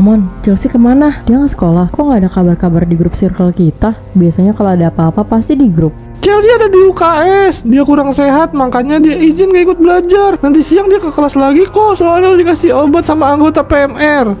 Amon, Chelsea kemana? Dia nggak sekolah. Kok nggak ada kabar-kabar di grup circle kita? Biasanya kalau ada apa-apa pasti di grup. Chelsea ada di UKS, dia kurang sehat makanya dia izin gak ikut belajar. Nanti siang dia ke kelas lagi kok, soalnya udah dikasih obat sama anggota PMR.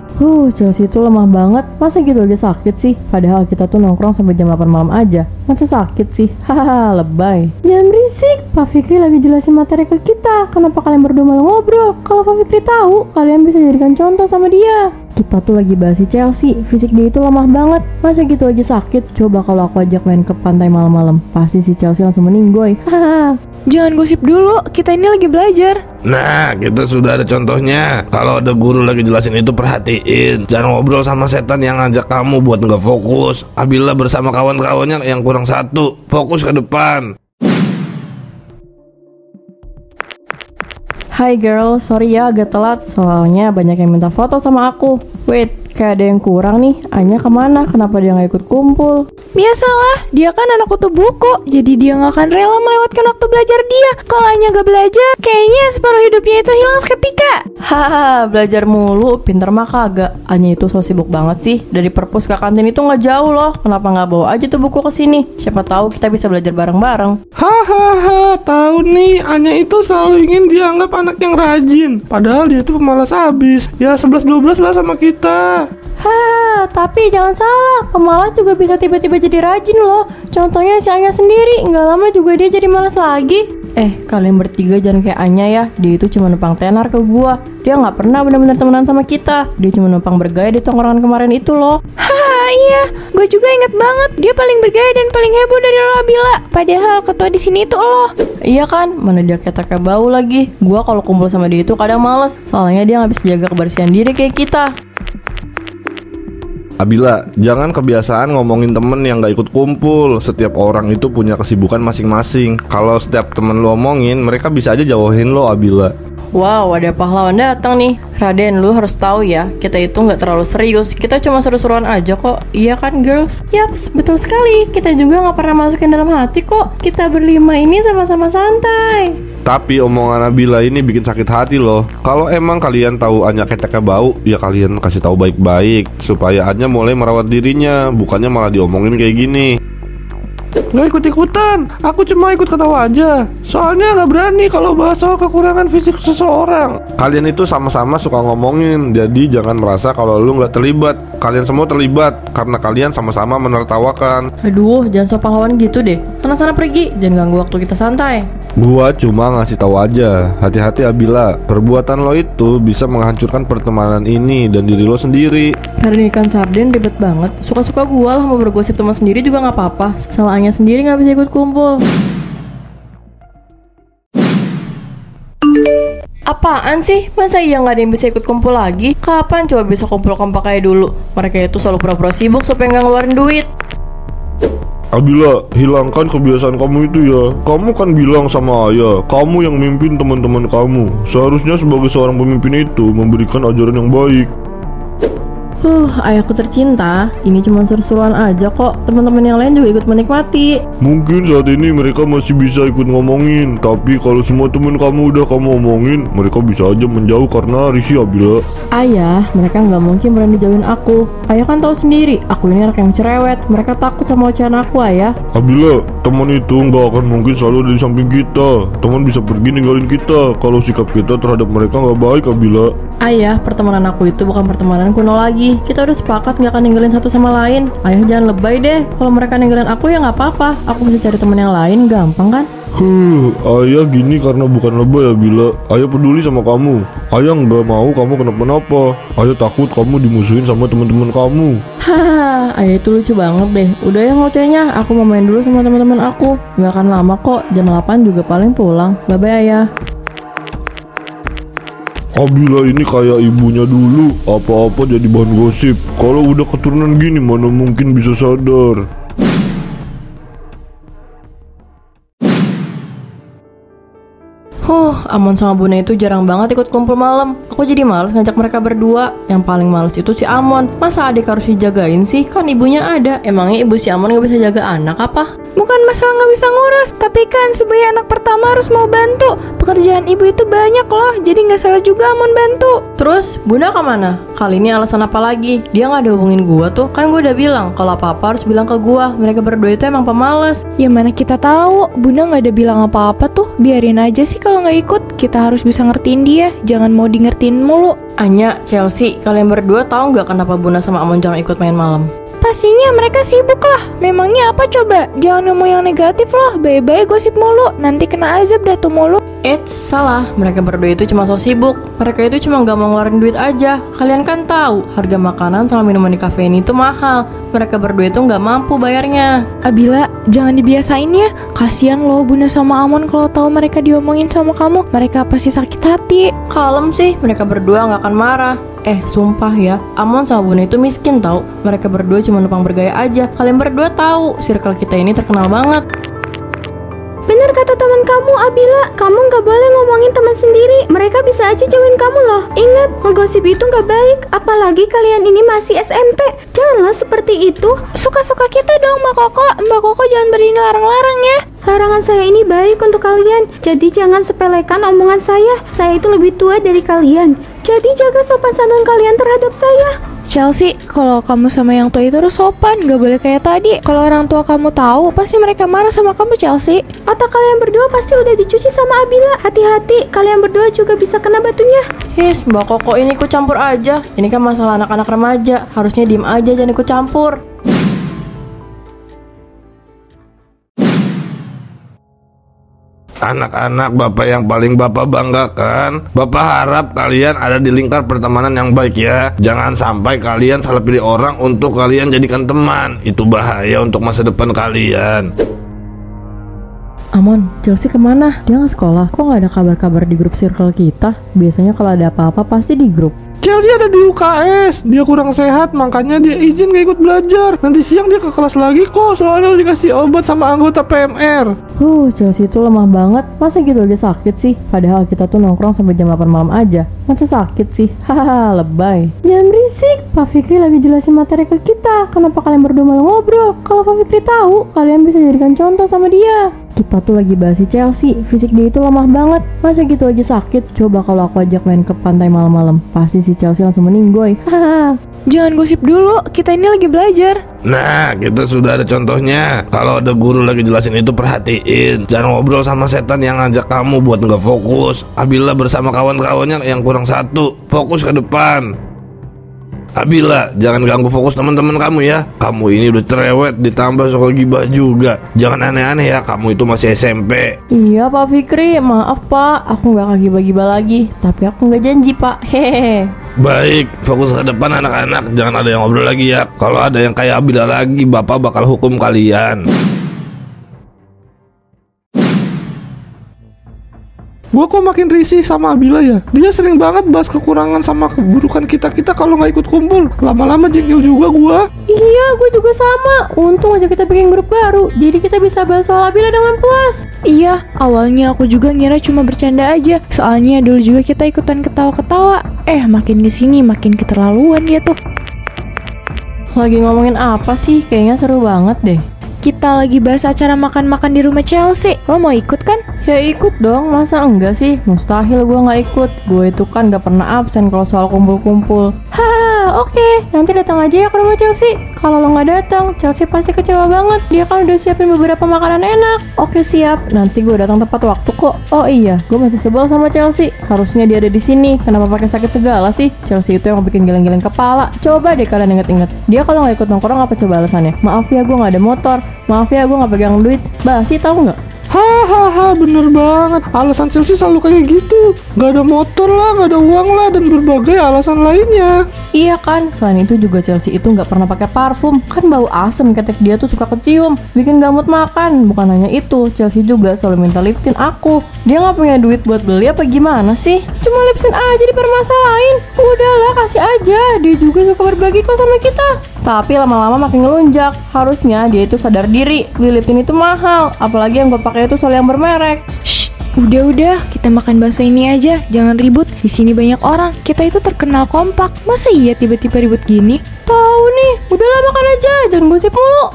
Chelsea itu lemah banget. Masa gitu aja sakit sih? Padahal kita tuh nongkrong sampai jam 8 malam aja. Masa sakit sih? Hahaha, lebay. Jangan berisik, Pak Fikri lagi jelasin materi ke kita. Kenapa kalian berdua malah ngobrol? Kalau Pak Fikri tahu, kalian bisa jadikan contoh sama dia. Kita tuh lagi bahas si Chelsea, fisik dia itu lemah banget. Masa gitu aja sakit? Coba kalau aku ajak main ke pantai malam-malam, pasti si Chelsea langsung meninggoy. Hahaha. Jangan gosip dulu, kita ini lagi belajar. Nah, kita sudah ada contohnya. Kalau ada guru lagi jelasin itu perhatiin. Jangan ngobrol sama setan yang ngajak kamu buat nggak fokus. Abila bersama kawan-kawannya yang kurang satu, fokus ke depan. Hai girl, sorry ya agak telat. Soalnya banyak yang minta foto sama aku. Wait, kayak ada yang kurang nih. Anya kemana? Kenapa dia nggak ikut kumpul? Biasalah, dia kan anak kutu buku, jadi dia nggak akan rela melewatkan waktu belajar dia. Kalau Anya gak belajar, kayaknya separuh hidupnya itu hilang seketika. Hahaha, belajar mulu, pinter mah kagak. Anya itu so sibuk banget sih. Dari perpus ke kantin itu nggak jauh loh. Kenapa nggak bawa aja tuh buku ke sini? Siapa tahu kita bisa belajar bareng-bareng. Hahaha, tahu nih, Anya itu selalu ingin dianggap anak yang rajin. Padahal dia itu pemalas abis. Ya 11-12 lah sama kita. Tapi jangan salah, pemalas juga bisa tiba-tiba jadi rajin loh. Contohnya si Anya sendiri, nggak lama juga dia jadi malas lagi. Kalian bertiga jangan kayak Anya ya. Dia itu cuma numpang tenar ke gua. Dia nggak pernah benar-benar temenan sama kita. Dia cuma numpang bergaya di tongkrongan kemarin itu loh. Iya, gue juga inget banget. Dia paling bergaya dan paling heboh dari lo, Abila. Padahal ketua di sini itu lo. Iya kan, mana dia keteknya bau lagi. Gua kalau kumpul sama dia itu kadang males. Soalnya dia nggak bisa jaga kebersihan diri kayak kita. Abila, jangan kebiasaan ngomongin temen yang gak ikut kumpul. Setiap orang itu punya kesibukan masing-masing. Kalau setiap temen lo omongin, mereka bisa aja jauhin lo, Abila. Wow, ada pahlawan datang nih. Raden, lu harus tahu ya, kita itu nggak terlalu serius. Kita cuma seru-seruan aja kok. Iya kan, girls? Yaps, betul sekali. Kita juga nggak pernah masukin dalam hati kok. Kita berlima ini sama-sama santai. Tapi omongan Abila ini bikin sakit hati loh. Kalau emang kalian tahu Anya keteknya bau, ya kalian kasih tahu baik-baik supaya Anya mulai merawat dirinya, bukannya malah diomongin kayak gini. Nggak ikut-ikutan, aku cuma ikut ketawa aja. Soalnya nggak berani kalau bahas soal kekurangan fisik seseorang. Kalian itu sama-sama suka ngomongin, jadi jangan merasa kalau lu nggak terlibat. Kalian semua terlibat karena kalian sama-sama menertawakan. Aduh, jangan so pahlawan gitu deh. Sana-sana pergi, jangan ganggu waktu kita santai. Gua cuma ngasih tahu aja, hati-hati Abila. Perbuatan lo itu bisa menghancurkan pertemanan ini dan diri lo sendiri. Hari ini kan Sarden ribet banget. Suka-suka gua lah, mau bergosip teman sendiri juga nggak apa-apa. Salahnya sendiri nggak bisa ikut kumpul. Apaan sih? Masa iya nggak ada yang bisa ikut kumpul lagi? Kapan coba bisa kumpul kompak kayak dulu? Mereka itu selalu pura-pura sibuk supaya nggak ngeluarin duit. Abila, hilangkan kebiasaan kamu itu ya. Kamu kan bilang sama ayah, kamu yang mimpin teman-teman kamu. Seharusnya sebagai seorang pemimpin itu memberikan ajaran yang baik. Ayahku tercinta, ini cuma seru-seruan aja kok. Teman-teman yang lain juga ikut menikmati. Mungkin saat ini mereka masih bisa ikut ngomongin, tapi kalau semua teman kamu udah kamu omongin, mereka bisa aja menjauh karena risih, Abila. Ayah, mereka nggak mungkin berani jauhin aku. Ayah kan tahu sendiri, aku ini anak yang cerewet. Mereka takut sama ocehan aku, ayah. Abila, teman itu nggak akan mungkin selalu ada di samping kita. Teman bisa pergi ninggalin kita kalau sikap kita terhadap mereka nggak baik, Abila. Ayah, pertemanan aku itu bukan pertemanan kuno lagi. Kita udah sepakat nggak akan ninggalin satu sama lain. Ayah jangan lebay deh. Kalau mereka ninggalin aku ya nggak apa-apa. Aku bisa cari teman yang lain, gampang kan? Ayah gini karena bukan lebay ya Bila. Ayah peduli sama kamu. Ayah nggak mau kamu kenapa-napa. Ayah takut kamu dimusuhin sama teman-teman kamu. Ayah itu lucu banget deh. Udah ya ngocehnya, aku mau main dulu sama teman-teman aku. Nggak akan lama kok, jam 8 juga paling pulang. Bye-bye ayah. Abila ini kayak ibunya dulu, apa-apa jadi bahan gosip. Kalau udah keturunan gini mana mungkin bisa sadar. Amon sama Buna itu jarang banget ikut kumpul malam. Aku jadi males ngajak mereka berdua. Yang paling males itu si Amon. Masa adik harus dijagain sih? Kan ibunya ada. Emangnya ibu si Amon gak bisa jaga anak apa? Bukan masalah nggak bisa ngurus, tapi kan sebagai anak pertama harus mau bantu. Pekerjaan ibu itu banyak loh, jadi nggak salah juga Amon bantu. Terus Bunda kemana? Kali ini alasan apa lagi? Dia nggak ada hubungin gua tuh. Kan gua udah bilang kalau apa-apa harus bilang ke gua. Mereka berdua itu emang pemalas. Ya mana kita tahu, Bunda nggak ada bilang apa-apa tuh. Biarin aja sih kalau nggak ikut. Kita harus bisa ngertiin dia, jangan mau di ngertiin mulu. Anya, Chelsea, kalian berdua tahu nggak kenapa Bunda sama Amon jangan ikut main malam? Pastinya mereka sibuk lah. Memangnya apa coba? Jangan ngomong yang negatif loh. Bye-bye gosip mulu. Nanti kena azab dah tuh mulu. Salah. Mereka berdua itu cuma so sibuk. Mereka itu cuma gak mau ngeluarin duit aja. Kalian kan tahu harga makanan sama minuman di kafe ini tuh mahal. Mereka berdua itu gak mampu bayarnya. Abila, jangan dibiasain ya. Kasian loh Bunda sama Amon kalau tahu mereka diomongin sama kamu. Mereka pasti sakit hati. Kalem sih, mereka berdua gak akan marah. Sumpah ya, Amon sama Bunda itu miskin tau. Mereka berdua cuma numpang bergaya aja. Kalian berdua tahu, circle kita ini terkenal banget. Bener kata teman kamu, Abila. Kamu nggak boleh ngomongin teman sendiri. Mereka bisa aja jauhin kamu loh. Ingat, ngegosip itu nggak baik. Apalagi kalian ini masih SMP. Janganlah seperti itu. Suka-suka kita dong Mbak Koko. Mbak Koko jangan berani larang-larang ya. Larangan saya ini baik untuk kalian. Jadi jangan sepelekan omongan saya. Saya itu lebih tua dari kalian. Jadi jaga sopan santun kalian terhadap saya. Chelsea, kalau kamu sama yang tua itu harus sopan, gak boleh kayak tadi. Kalau orang tua kamu tahu, pasti mereka marah sama kamu, Chelsea. Otak kalian berdua pasti udah dicuci sama Abila. Hati-hati, kalian berdua juga bisa kena batunya. Mbak Koko ini ikut campur aja. Ini kan masalah anak-anak remaja. Harusnya diem aja, jangan ikut campur. Anak-anak bapak yang paling bapak banggakan. Bapak harap kalian ada di lingkar pertemanan yang baik ya. Jangan sampai kalian salah pilih orang untuk kalian jadikan teman. Itu bahaya untuk masa depan kalian. Amon, Chelsea kemana? Dia nggak sekolah. Kok nggak ada kabar-kabar di grup circle kita? Biasanya kalau ada apa-apa pasti di grup. Chelsea ada di UKS. Dia kurang sehat, makanya dia izin gak ikut belajar. Nanti siang dia ke kelas lagi kok. Soalnya udah dikasih obat sama anggota PMR. Chelsea itu lemah banget. Masa gitu aja sakit sih? Padahal kita tuh nongkrong sampai jam 8 malam aja. Masa sakit sih? Hahaha, lebay. Jangan berisik. Pak Fikri lagi jelasin materi ke kita. Kenapa kalian berdua malah ngobrol? Kalau Pak Fikri tahu, kalian bisa jadikan contoh sama dia. Kita tuh lagi bahas si Chelsea. Fisik dia itu lemah banget. Masa gitu aja sakit? Coba kalau aku ajak main ke pantai malam-malam, pasti si Chelsea langsung meninggoy. Hahaha. Jangan gosip dulu, kita ini lagi belajar. Nah, kita sudah ada contohnya. Kalau ada guru lagi jelasin itu perhatiin. Jangan ngobrol sama setan yang ngajak kamu buat nggak fokus. Abila bersama kawan-kawannya yang kurang satu. Fokus ke depan. Abila, jangan ganggu fokus teman-teman kamu ya. Kamu ini udah cerewet, ditambah suka gibah juga. Jangan aneh-aneh ya, kamu itu masih SMP. Iya Pak Fikri, maaf Pak. Aku nggak gibah-gibah lagi. Tapi aku nggak janji Pak. Hehehe. Baik, fokus ke depan anak-anak. Jangan ada yang ngobrol lagi ya. Kalau ada yang kayak Abila lagi, Bapak bakal hukum kalian. Gua kok makin risih sama Abila ya. Dia sering banget bahas kekurangan sama keburukan kita kalau nggak ikut kumpul. Lama-lama jengkel juga gua. Iya, gue juga sama. Untung aja kita bikin grup baru. Jadi kita bisa bahas soal Abila dengan puas. Iya, awalnya aku juga ngira cuma bercanda aja. Soalnya dulu juga kita ikutan ketawa-ketawa. Makin kesini makin keterlaluan dia tuh. Lagi ngomongin apa sih? Kayaknya seru banget deh. Kita lagi bahas acara makan-makan di rumah Chelsea. Lo mau ikut kan? Ya ikut dong, masa enggak sih? Mustahil gue nggak ikut. Gue itu kan gak pernah absen kalau soal kumpul-kumpul. Oke, nanti datang aja ya ke rumah Chelsea. Kalau lo nggak datang, Chelsea pasti kecewa banget. Dia kan udah siapin beberapa makanan enak. Oke siap, nanti gue datang tepat waktu kok. Oh iya, gue masih sebel sama Chelsea. Harusnya dia ada di sini. Kenapa pakai sakit segala sih? Chelsea itu yang bikin geleng-geleng kepala. Coba deh kalian inget-inget. Dia kalau nggak ikut nongkrong apa coba alasannya? Maaf ya, gue nggak ada motor. Maaf ya, gue nggak pegang duit. Basi tahu nggak? Hahaha, bener banget. Alasan Chelsea selalu kayak gitu. Gak ada motor lah, gak ada uang lah, dan berbagai alasan lainnya. Iya kan, selain itu juga Chelsea itu nggak pernah pakai parfum. Kan bau asem, ketek dia tuh suka kecium, bikin gak mood makan. Bukan hanya itu, Chelsea juga selalu minta lip tint aku. Dia nggak punya duit buat beli apa gimana sih? Cuma lip tint aja dipermasalahin. Udahlah, kasih aja. Dia juga suka berbagi kok sama kita. Tapi lama-lama makin ngelunjak. Harusnya dia itu sadar diri. Beli lip tint itu mahal, apalagi yang gue pakai itu soal yang bermerek. Shh, Udah, kita makan bakso ini aja. Jangan ribut. Di sini banyak orang. Kita itu terkenal kompak. Masa iya tiba-tiba ribut gini? Tahu nih, udahlah makan aja, jangan gosip mulu.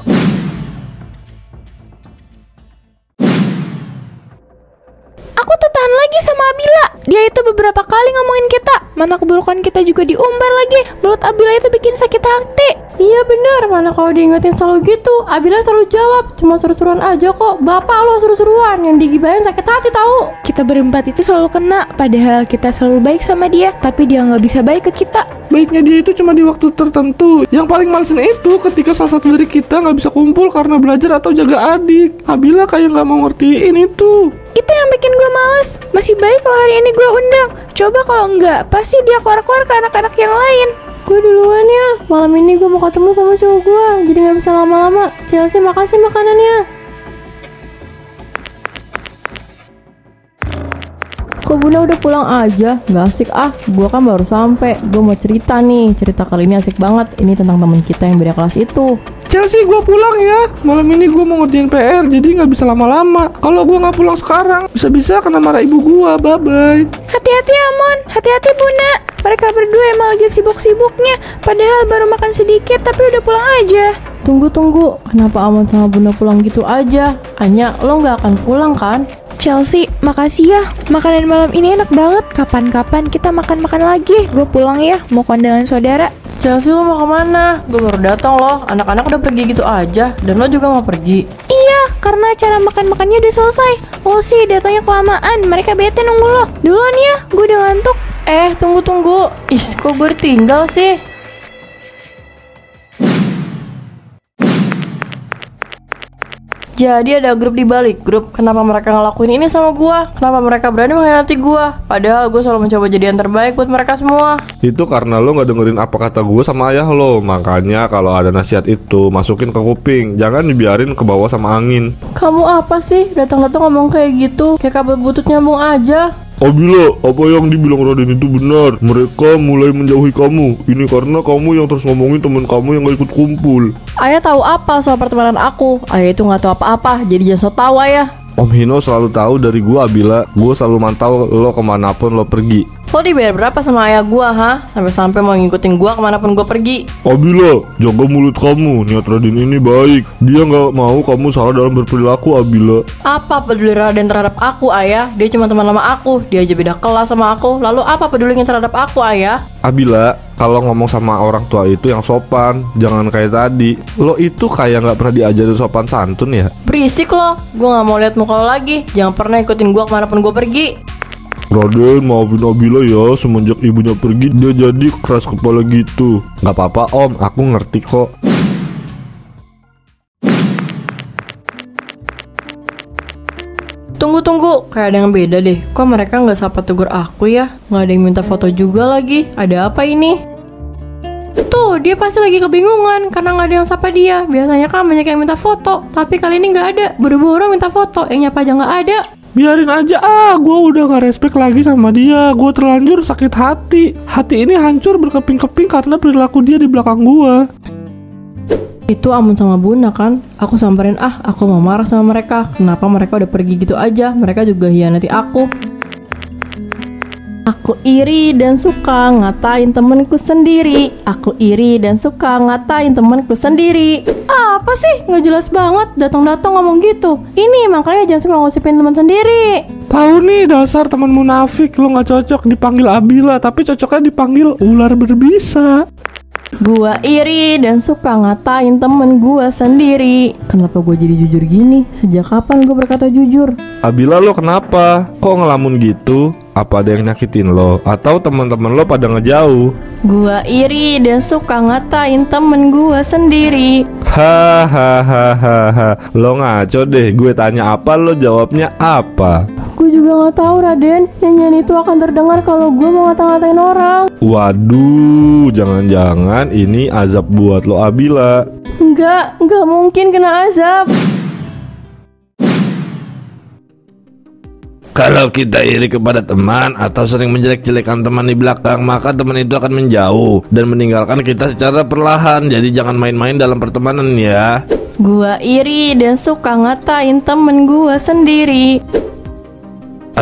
Aku tertahan lagi sama Abila. Dia itu beberapa kali ngomongin kita. Mana keburukan kita juga diumbar lagi. Mulut Abila itu bikin sakit hati. Iya bener, mana kalau diingetin selalu gitu. Abila selalu jawab, cuma seru-seruan aja kok. Bapak lo seru-seruan, yang digibahin sakit hati tahu. Kita berempat itu selalu kena. Padahal kita selalu baik sama dia. Tapi dia nggak bisa baik ke kita. Baiknya dia itu cuma di waktu tertentu. Yang paling malesin itu ketika salah satu dari kita nggak bisa kumpul karena belajar atau jaga adik. Abila kayak nggak mau ngertiin itu. Itu yang bikin gue males. Masih baik kalau hari ini gue undang. Coba kalau enggak, pasti dia keluar-keluar ke anak-anak yang lain. Gue duluan ya, malam ini gue mau ketemu sama cowok gue, jadi gak bisa lama-lama. Chelsea, makasih makanannya. Kok Bunda udah pulang aja? Gak asik ah, gue kan baru sampai. Gue mau cerita nih, cerita kali ini asik banget. Ini tentang teman kita yang beda kelas itu. Chelsea, gue pulang ya. Malam ini gue mau ngerjain PR, jadi nggak bisa lama-lama. Kalau gue nggak pulang sekarang, bisa-bisa kena marah ibu gue. Bye-bye. Hati-hati Amon, hati-hati Bunda. Mereka berdua emang lagi sibuk-sibuknya. Padahal baru makan sedikit, tapi udah pulang aja. Tunggu, kenapa Amon sama Bunda pulang gitu aja? Anya, lo nggak akan pulang kan? Chelsea, makasih ya. Makanan malam ini enak banget. Kapan-kapan kita makan-makan lagi. Gue pulang ya, mau kondangan saudara. Chelsea, lo mau kemana? Gue baru datang loh. Anak-anak udah pergi gitu aja. Dan lo juga mau pergi? Iya, karena acara makan-makannya udah selesai. Oh sih, datangnya kelamaan. Mereka bete nunggu lo. Duluan ya, gue udah ngantuk. Tunggu. Ih, kok gue ditinggal sih? Jadi ada grup di balik grup. Kenapa mereka ngelakuin ini sama gua? Kenapa mereka berani mengkhianati gua? Padahal gua selalu mencoba jadi yang terbaik buat mereka semua. Itu karena lo nggak dengerin apa kata gue sama ayah lo. Makanya kalau ada nasihat itu masukin ke kuping, jangan dibiarin ke bawah sama angin. Kamu apa sih? Datang-datang ngomong kayak gitu, kayak kabel butut nyambung aja. Abila, apa yang dibilang Raden itu benar. Mereka mulai menjauhi kamu. Ini karena kamu yang terus ngomongin teman kamu yang gak ikut kumpul. Ayah tahu apa soal pertemanan aku? Ayah itu nggak tahu apa-apa, jadi jangan so tau ayah. Om Hino selalu tahu dari gua, Abila. Gua selalu mantau lo kemanapun lo pergi. Lo dibayar berapa sama ayah gua, ha? Sampai-sampai mau ngikutin gua kemanapun gua pergi. Abila, jaga mulut kamu. Niat Raden ini baik. Dia nggak mau kamu salah dalam berperilaku, Abila. Apa peduli Raden terhadap aku, ayah? Dia cuma teman lama aku. Dia aja beda kelas sama aku. Lalu apa pedulinya terhadap aku, ayah? Abila, kalau ngomong sama orang tua itu yang sopan, jangan kayak tadi. Lo itu kayak nggak pernah diajarin sopan santun ya. Berisik lo, gue gak mau lihat muka lo lagi. Jangan pernah ikutin gue kemanapun gue pergi. Raden, maafin Abila ya. Semenjak ibunya pergi, dia jadi keras kepala gitu. Gak apa-apa om, aku ngerti kok. Tunggu, kayak ada yang beda deh. Kok mereka gak sapa tegur aku ya? Gak ada yang minta foto juga lagi. Ada apa ini? Tuh, dia pasti lagi kebingungan karena gak ada yang sapa dia. Biasanya kan banyak yang minta foto, tapi kali ini gak ada. Buru-buru minta foto, yang nyapa aja gak ada. Biarin aja gue udah gak respect lagi sama dia. Gue terlanjur sakit hati. Hati ini hancur berkeping-keping karena perilaku dia di belakang gue. Itu Amon sama Bunda kan? Aku samperin aku mau marah sama mereka. Kenapa mereka udah pergi gitu aja? Mereka juga hianati aku. Aku iri dan suka ngatain temenku sendiri. Aku iri dan suka ngatain temenku sendiri. Apa sih? Nggak jelas banget. Datang-datang ngomong gitu. Ini makanya jangan suka ngosipin teman sendiri. Tahu nih dasar teman munafik. Lo nggak cocok dipanggil Abila, tapi cocoknya dipanggil ular berbisa. Gua iri dan suka ngatain temen gua sendiri. Kenapa gue jadi jujur gini? Sejak kapan gue berkata jujur? Abila, lo kenapa? Kok ngelamun gitu? Apa ada yang nyakitin lo? Atau teman-teman lo pada ngejauh? Gua iri dan suka ngatain temen gua sendiri. Hahaha. Lo ngaco deh. Gue tanya apa, lo jawabnya apa? Gue juga nggak tahu Raden. Nyanyian itu akan terdengar kalau gue mau ngata-ngatain orang. Waduh, jangan-jangan ini azab buat lo, Abila. Nggak mungkin kena azab. Kalau kita iri kepada teman atau sering menjelek-jelekan teman di belakang, maka teman itu akan menjauh dan meninggalkan kita secara perlahan. Jadi jangan main-main dalam pertemanan ya. Gua iri dan suka ngatain temen gua sendiri.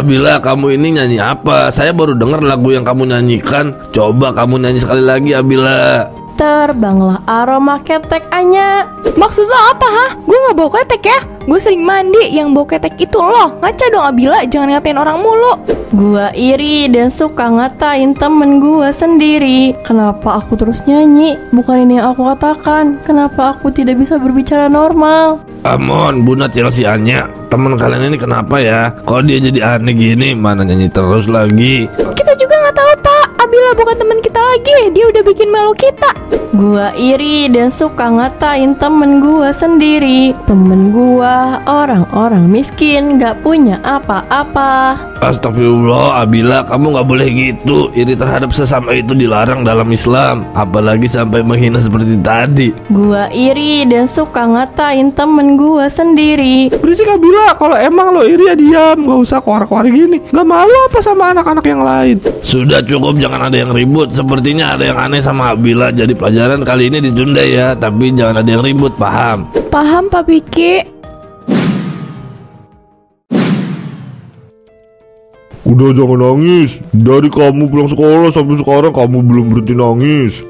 Abila, kamu ini nyanyi apa? Saya baru dengar lagu yang kamu nyanyikan. Coba kamu nyanyi sekali lagi, Abila. Terbanglah aroma ketek Anya. Maksud lo apa, ha? Gue gak bawa ketek ya. Gue sering mandi, yang bawa ketek itu lo. Ngaca dong Abila, jangan ngatain orang mulu. Gua iri dan suka ngatain temen gua sendiri. Kenapa aku terus nyanyi? Bukan ini yang aku katakan. Kenapa aku tidak bisa berbicara normal? Amon, Bunda Chelsea Anya, teman kalian ini kenapa ya? Kok dia jadi aneh gini? Mana nyanyi terus lagi? Kita juga gak tahu, Pak. Abila bukan teman kita lagi. Dia udah bikin malu kita. Gua iri dan suka ngatain temen gua sendiri. Temen gua orang-orang miskin, gak punya apa-apa. Astagfirullah, Abila, kamu gak boleh gitu. Iri terhadap sesama itu dilarang dalam Islam. Apalagi sampai menghina seperti tadi. Gua iri dan suka ngatain temen gua sendiri. Berisik, Abila, kalau emang lo iri ya diam. Gak usah keluar-keluar gini. Gak malu apa sama anak-anak yang lain? Sudah cukup, jangan ada yang ribut. Sepertinya ada yang aneh sama Abila. Jadi pelajaran kali ini ditunda ya. Tapi jangan ada yang ribut, paham? Paham, Pak Piki. Udah jangan nangis. Dari kamu pulang sekolah sampai sekarang kamu belum berhenti nangis.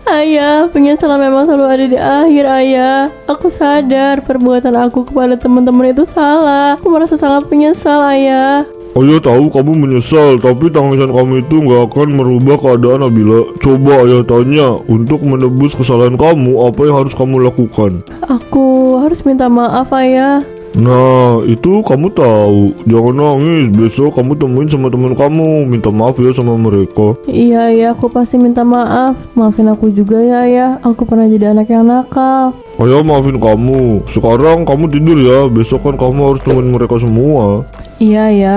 Ayah, penyesalan memang selalu ada di akhir, Ayah. Aku sadar perbuatan aku kepada teman-teman itu salah. Aku merasa sangat menyesal, Ayah. Ayah tahu kamu menyesal, tapi tangisan kamu itu nggak akan merubah keadaan Abila. Coba ayah tanya, untuk menebus kesalahan kamu, apa yang harus kamu lakukan? Aku harus minta maaf, Ayah. Nah, itu kamu tahu. Jangan nangis, besok kamu temuin sama teman kamu. Minta maaf ya sama mereka. Iya, Ayah, aku pasti minta maaf. Maafin aku juga ya, Ayah. Aku pernah jadi anak yang nakal. Ayah maafin kamu. Sekarang kamu tidur ya, besok kan kamu harus temuin mereka semua. Iya, ya.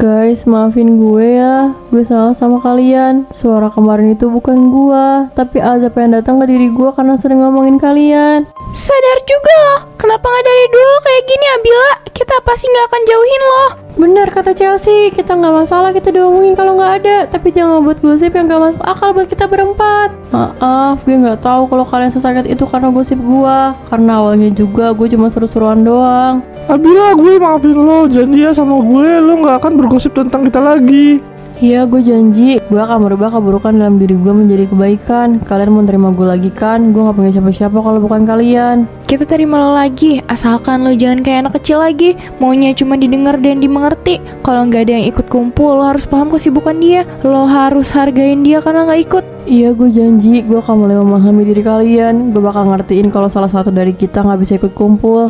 Guys, maafin gue ya. Gue salah sama kalian. Suara kemarin itu bukan gue, tapi azab yang datang ke diri gue karena sering ngomongin kalian. Sadar juga loh. Kenapa gak dari dulu kayak gini, Abila? Kita pasti gak akan jauhin loh. Bener kata Chelsea, kita nggak masalah kita diomongin kalau nggak ada, tapi jangan buat gosip yang gak masuk akal buat kita berempat. Maaf, gue nggak tahu kalau kalian sesakit itu karena gosip gue. Karena awalnya juga gue cuma seru-seruan doang. Abila, gue maafin lo. Janji ya sama gue, lo gak akan bergosip tentang kita lagi. Iya, gue janji gue akan merubah keburukan dalam diri gue menjadi kebaikan. Kalian mau terima gue lagi kan? Gue gak punya siapa-siapa kalau bukan kalian. Kita terima lo lagi, asalkan lo jangan kayak anak kecil lagi. Maunya cuma didengar dan dimengerti. Kalau nggak ada yang ikut kumpul, lo harus paham kesibukan dia. Lo harus hargain dia karena nggak ikut. Iya, gue janji gue akan mulai memahami diri kalian. Gue bakal ngertiin kalau salah satu dari kita nggak bisa ikut kumpul.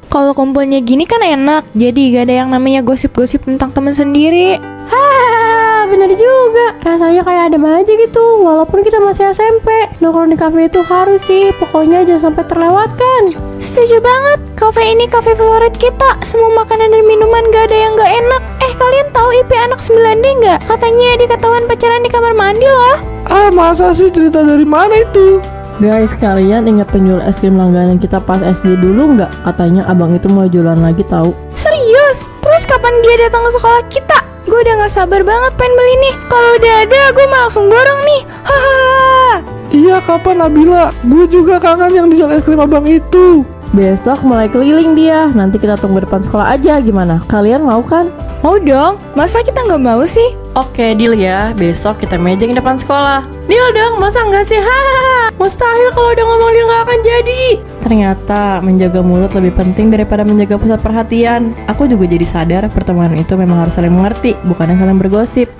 Kalau kumpulnya gini kan enak, jadi gak ada yang namanya gosip-gosip tentang teman sendiri. Hahaha, bener juga. Rasanya kayak adem aja gitu, walaupun kita masih SMP. Nongkrong di kafe itu harus sih, pokoknya jangan sampai terlewatkan. Setuju banget, kafe ini kafe favorit kita. Semua makanan dan minuman gak ada yang gak enak. Kalian tahu IP anak 9D gak? Katanya dia ketahuan pacaran di kamar mandi loh. Ah, masa sih? Cerita dari mana itu? Guys, kalian ingat penjual es krim langganan kita pas SD dulu nggak? Katanya abang itu mau jualan lagi tahu. Serius? Terus kapan dia datang ke sekolah kita? Gue udah gak sabar banget pengen beli nih. Kalau udah ada, gue mau langsung borong nih. Hahaha. Iya, kapan Nabila? Gue juga kangen yang dijual es krim abang itu. Besok mulai keliling dia. Nanti kita tunggu depan sekolah aja, gimana? Kalian mau kan? Mau dong, masa kita nggak mau sih? Oke, deal ya. Besok kita mejeng di depan sekolah. Deal dong, masa nggak sih? Hahaha. Mustahil kalau udah ngomong deal nggak akan jadi. Ternyata menjaga mulut lebih penting daripada menjaga pusat perhatian. Aku juga jadi sadar pertemanan itu memang harus saling mengerti, bukannya saling bergosip.